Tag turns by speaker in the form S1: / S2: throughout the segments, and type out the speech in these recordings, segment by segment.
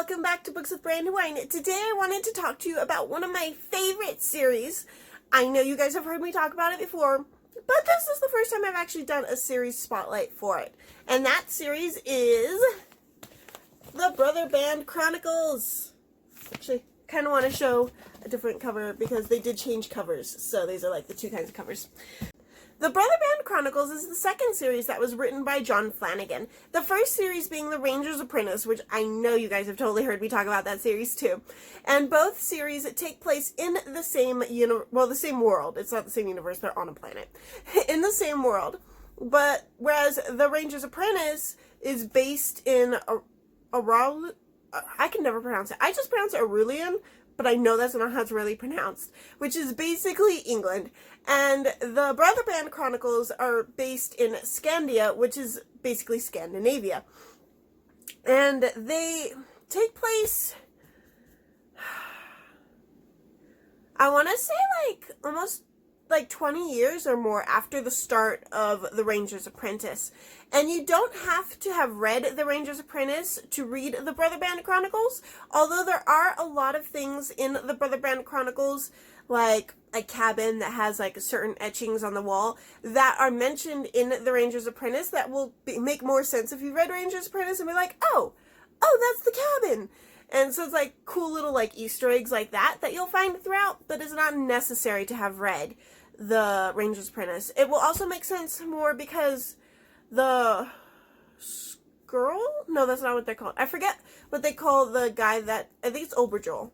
S1: welcome back to Books with Brandywine. Today I wanted to talk to you about one of my favorite series. I know you guys have heard me talk about it before, but this is the first time I've actually done a series spotlight for it. And that series is the Brotherband Chronicles. Actually, kind of want to show a different cover because they did change covers. So these are like the two kinds of covers. The Brotherband Chronicles is the second series that was written by John Flanagan. The first series being The Ranger's Apprentice, which I know you guys have totally heard me talk about that series too. And both series take place in the same the same world. It's not the same universe, they're on a planet. In the same world. But whereas The Ranger's Apprentice is based in I can never pronounce it. I just pronounce it Arulian, but I know that's not how it's really pronounced, which is basically England. And the Brotherband Chronicles are based in Scandia, which is basically Scandinavia. And they take place, I want to say almost 20 years or more after the start of The Ranger's Apprentice. And you don't have to have read The Ranger's Apprentice to read the Brotherband Chronicles, although there are a lot of things in the Brotherband Chronicles, like a cabin that has certain etchings on the wall that are mentioned in The Ranger's Apprentice that will make more sense if you read Ranger's Apprentice and be like, oh, that's the cabin. And so it's cool little Easter eggs like that you'll find throughout, but it's not necessary to have read the Ranger's Apprentice. It will also make sense more because the Skrull? No, that's not what they're called. I forget what they call the guy that, I think it's Oberjoel.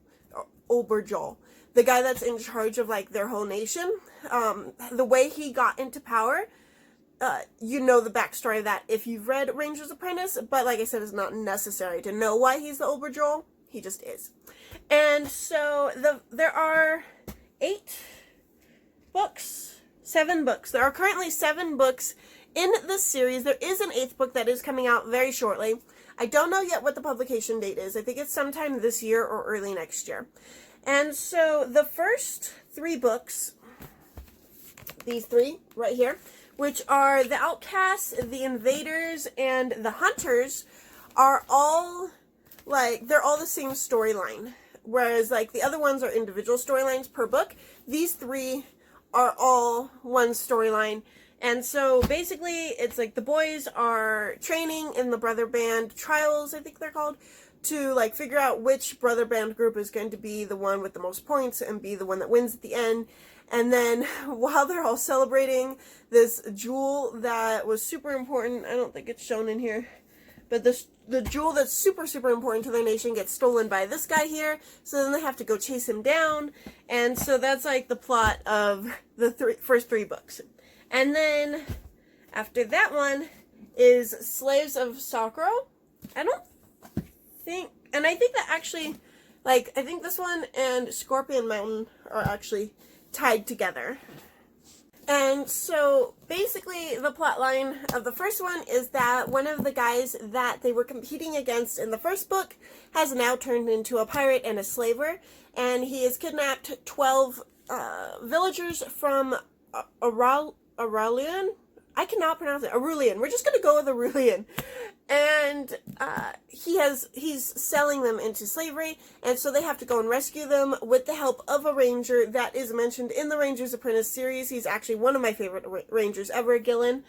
S1: The guy that's in charge of their whole nation. The way he got into power, you know the backstory of that if you've read Ranger's Apprentice, but like I said, it's not necessary to know why he's the Oberjoel. He just is. And so there are 7 books. There are currently 7 books in this series. There is an 8th book that is coming out very shortly. I don't know yet what the publication date is. I think it's sometime this year or early next year. And so the first 3 books, these 3 right here, which are The Outcasts, The Invaders, and The Hunters, are all they're all the same storyline. Whereas the other ones are individual storylines per book. These 3 are all one storyline. And so basically it's the boys are training in the Brotherband trials, I think they're called, to figure out which Brotherband group is going to be the one with the most points and be the one that wins at the end. And then while they're all celebrating, this jewel that was super important, I don't think it's shown in here, but the jewel that's super, super important to their nation gets stolen by this guy here, so then they have to go chase him down. And so that's the plot of the first 3 books. And then after that one is Slaves of Sakro. I think that actually, I think this one and Scorpion Mountain are actually tied together. And so basically the plot line of the first one is that one of the guys that they were competing against in the first book has now turned into a pirate and a slaver, and he has kidnapped 12 villagers from Arulian. I cannot pronounce it. Arulian. We're just going to go with Arulian. And he's selling them into slavery, and so they have to go and rescue them with the help of a ranger that is mentioned in the Ranger's Apprentice series. He's actually one of my favorite rangers ever, Gillen,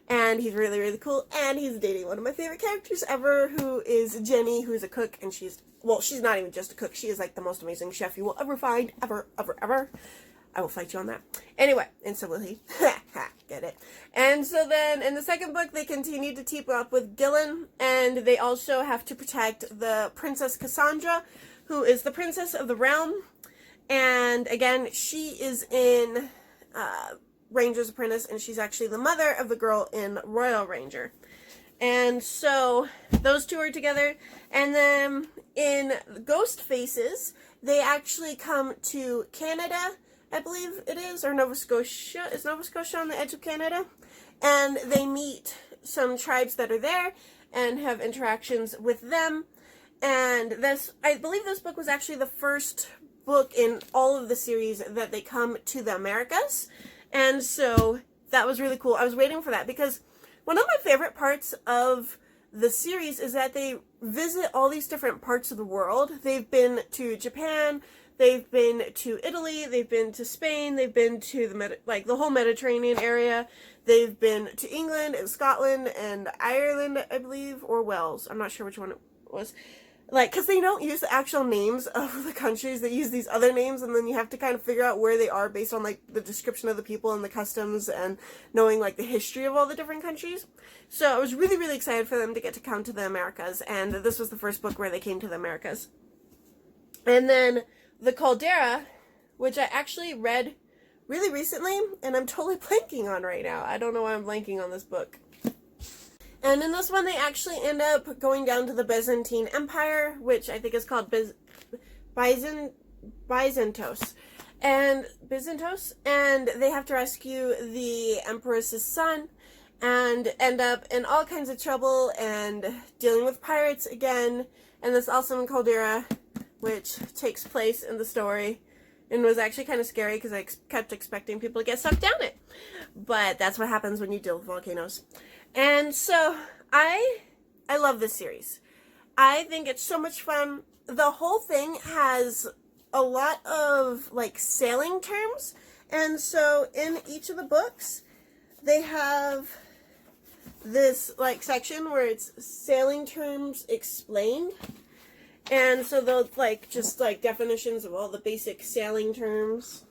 S1: and he's really, really cool, and he's dating one of my favorite characters ever, who is Jenny, who's a cook, and she's not even just a cook, she is the most amazing chef you will ever find, ever, ever, ever. I will fight you on that. Anyway, and so will he. Get it? And so then, in the second book, they continue to team up with Gillen, and they also have to protect the Princess Cassandra, who is the princess of the realm. And again, she is in Ranger's Apprentice, and she's actually the mother of the girl in Royal Ranger. And so, those 2 are together. And then, in Ghost Faces, they actually come to Canada, I believe it is, or Nova Scotia. Is Nova Scotia on the edge of Canada? And they meet some tribes that are there and have interactions with them. And I believe this book was actually the first book in all of the series that they come to the Americas. And so that was really cool. I was waiting for that because one of my favorite parts of the series is that they visit all these different parts of the world. They've been to Japan, they've been to Italy, they've been to Spain, they've been to the whole Mediterranean area. They've been to England and Scotland and Ireland, I believe, or Wales. I'm not sure which one it was. Because they don't use the actual names of the countries, they use these other names, and then you have to kind of figure out where they are based on, the description of the people and the customs and knowing, the history of all the different countries. So I was really, really excited for them to get to come to the Americas, and this was the first book where they came to the Americas. And then The Caldera, which I actually read really recently, and I'm totally blanking on right now. I don't know why I'm blanking on this book. And in this one, they actually end up going down to the Byzantine Empire, which I think is called Byzantos. And they have to rescue the Empress's son, and end up in all kinds of trouble and dealing with pirates again. And this awesome caldera, which takes place in the story, and was actually kind of scary because I kept expecting people to get sucked down it. But that's what happens when you deal with volcanoes. And so I love this series. I think it's so much fun. The whole thing has a lot of sailing terms. And so in each of the books, they have this section where it's sailing terms explained. And so they'll just definitions of all the basic sailing terms.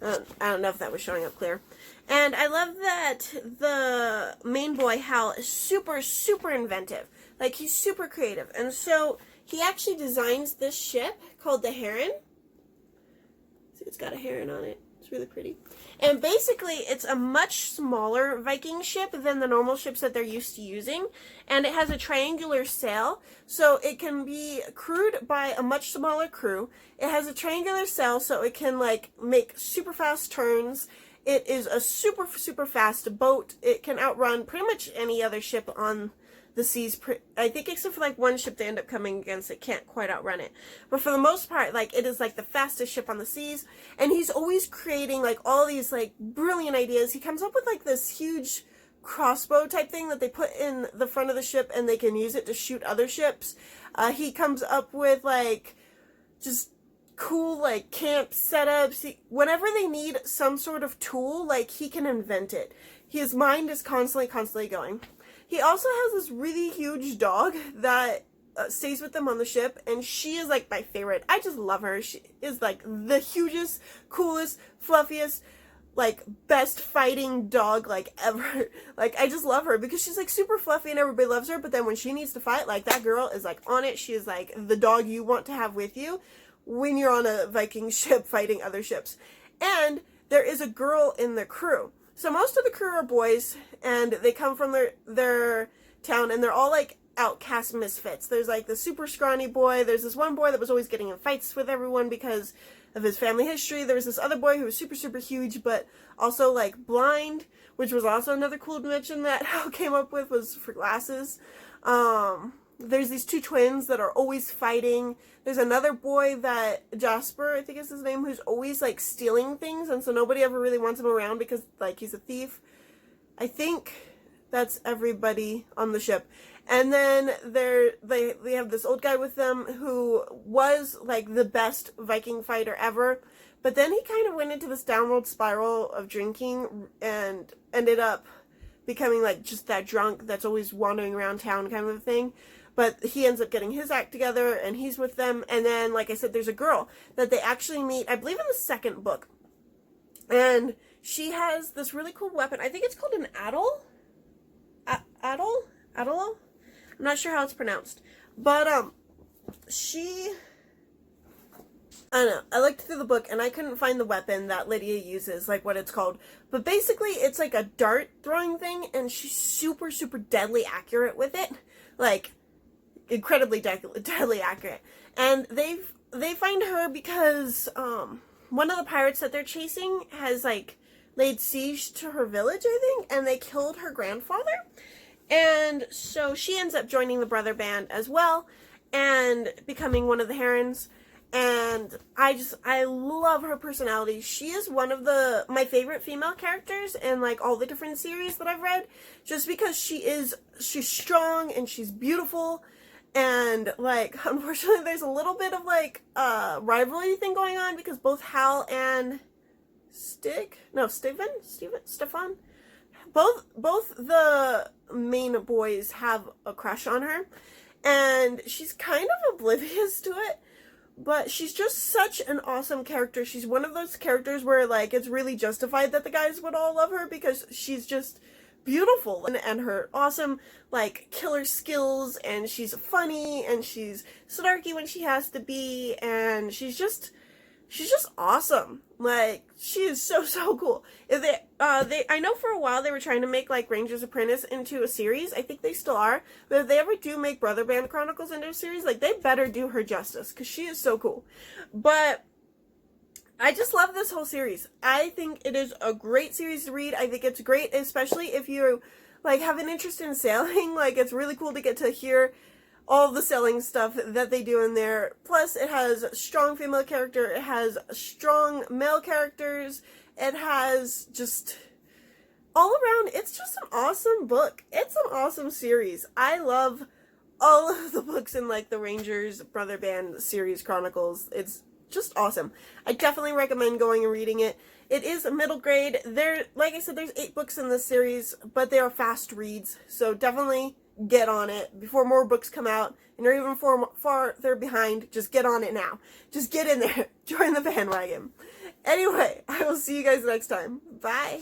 S1: I don't know if that was showing up clear. And I love that the main boy, Hal, is super, super inventive. He's super creative. And so he actually designs this ship called the Heron. See, it's got a heron on it. It's really pretty. And basically, it's a much smaller Viking ship than the normal ships that they're used to using. And it has a triangular sail, so it can be crewed by a much smaller crew. It has a triangular sail, so it can, make super fast turns. It is a super, super fast boat. It can outrun pretty much any other ship on the seas. I think except for one ship they end up coming against, it can't quite outrun it. But for the most part, it is the fastest ship on the seas. And he's always creating all these brilliant ideas. He comes up with this huge crossbow type thing that they put in the front of the ship, and they can use it to shoot other ships. He comes up with just cool camp setups. Whenever they need some sort of tool, he can invent it. His mind is constantly going. He also has this really huge dog that stays with them on the ship, and she is my favorite. I just love her. She is the hugest, coolest, fluffiest, best fighting dog ever. I just love her because she's super fluffy and everybody loves her, but then when she needs to fight, that girl is on it. She is the dog you want to have with you when you're on a Viking ship fighting other ships. And there is a girl in the crew. So most of the crew are boys, and they come from their town, and they're all outcast misfits. There's the super scrawny boy. There's this one boy that was always getting in fights with everyone because of his family history. There was this other boy who was super, super huge, but also blind, which was also another cool invention that Hal came up with, was for glasses. There's these two twins that are always fighting. There's another boy that, Jasper, I think is his name, who's always, stealing things, and so nobody ever really wants him around because, he's a thief. I think that's everybody on the ship. And then they have this old guy with them who was, the best Viking fighter ever, but then he kind of went into this downward spiral of drinking and ended up becoming, just that drunk that's always wandering around town kind of a thing. But he ends up getting his act together, and he's with them. And then, like I said, there's a girl that they actually meet, I believe in the second book. And she has this really cool weapon. I think it's called an addle? Addle? I'm not sure how it's pronounced. But, I don't know. I looked through the book, and I couldn't find the weapon that Lydia uses, what it's called. But basically, it's a dart throwing thing, and she's super, super deadly accurate with it. Incredibly deadly accurate. And they find her because one of the pirates that they're chasing has laid siege to her village, I think, and they killed her grandfather. And so she ends up joining the Brotherband as well and becoming one of the Herons. And I love her personality. She is one of my favorite female characters in like all the different series that I've read, just because she's strong and she's beautiful. And like, unfortunately, there's a little bit of like rivalry thing going on because both Hal and Stefan, both the main boys have a crush on her, and she's kind of oblivious to it. But she's just such an awesome character. She's one of those characters where, like, it's really justified that the guys would all love her because she's just beautiful. And her awesome, like, killer skills, and she's funny, and she's snarky when she has to be, and she's just awesome. Like, she is so cool. I know for a while they were trying to make like Ranger's Apprentice into a series. I think they still are. But if they ever do make Brotherband Chronicles into a series, like, they better do her justice because she is so cool. But I just love this whole series. I think it is a great series to read. I think it's great, especially if you like have an interest in sailing. Like, it's really cool to get to hear all the sailing stuff that they do in there. Plus, it has strong female character. It has strong male characters. It has just all around. It's just an awesome book. It's an awesome series. I love all of the books in like the Rangers Brotherband series Chronicles. It's just awesome. I definitely recommend going and reading it. It is a middle grade. Like I said, there's 8 books in this series, but they are fast reads. So definitely get on it before more books come out, and you're even farther behind. Just get on it now. Just get in there. Join the bandwagon. Anyway, I will see you guys next time. Bye.